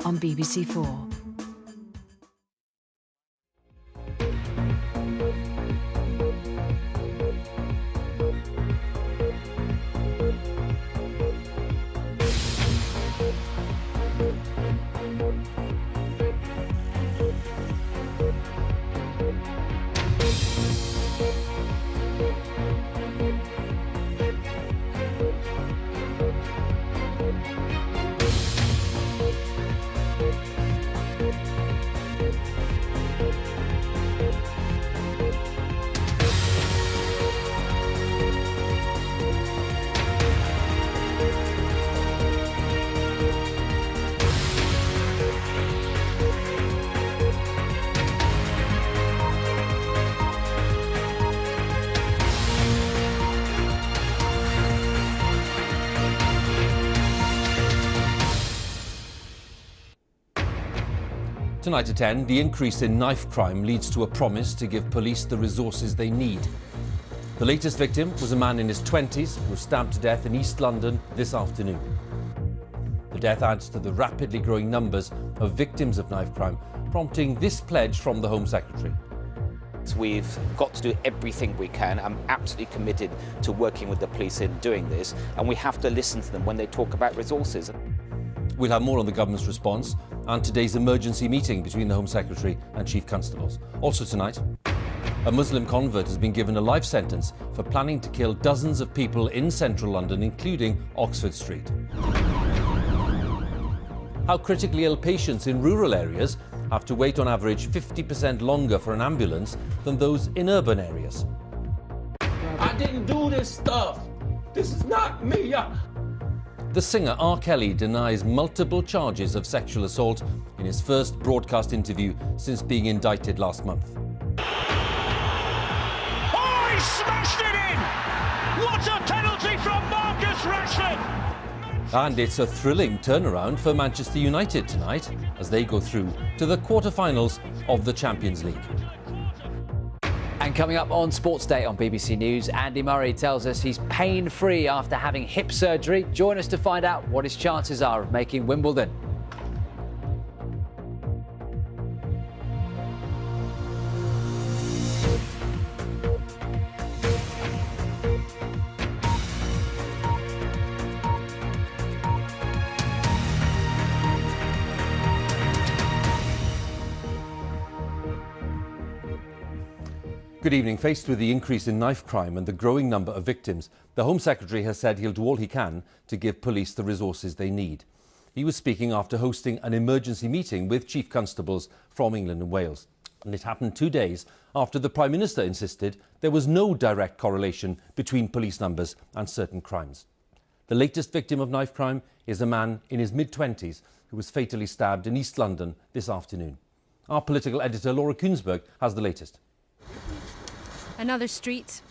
on BBC 4. Tonight at 10, the increase in knife crime leads to a promise to give police the resources they need. The latest victim was a man in his 20s who was stabbed to death in East London this afternoon. The death adds to the rapidly growing numbers of victims of knife crime, prompting this pledge from the Home Secretary. We've got to do everything we can. I'm absolutely committed to working with the police in doing this, and we have to listen to them when they talk about resources. We'll have more on the government's response and today's emergency meeting between the Home Secretary and Chief Constables. Also tonight, a Muslim convert has been given a life sentence for planning to kill dozens of people in central London, including Oxford Street. How critically ill patients in rural areas have to wait on average 50% longer for an ambulance than those in urban areas. I didn't do this stuff. This is not me. The singer R. Kelly denies multiple charges of sexual assault in his first broadcast interview since being indicted last month. Oh, he smashed it in! What a penalty from Marcus Rashford! And it's a thrilling turnaround for Manchester United tonight as they go through to the quarter-finals of the Champions League. And coming up on Sports Day on BBC News, Andy Murray tells us he's pain-free after having hip surgery. Join us to find out what his chances are of making Wimbledon. Good evening. Faced with the increase in knife crime and the growing number of victims, the Home Secretary has said he'll do all he can to give police the resources they need. He was speaking after hosting an emergency meeting with Chief Constables from England and Wales. And it happened 2 days after the Prime Minister insisted there was no direct correlation between police numbers and certain crimes. The latest victim of knife crime is a man in his mid-20s who was fatally stabbed in East London this afternoon. Our political editor Laura Kuensberg has the latest. Another street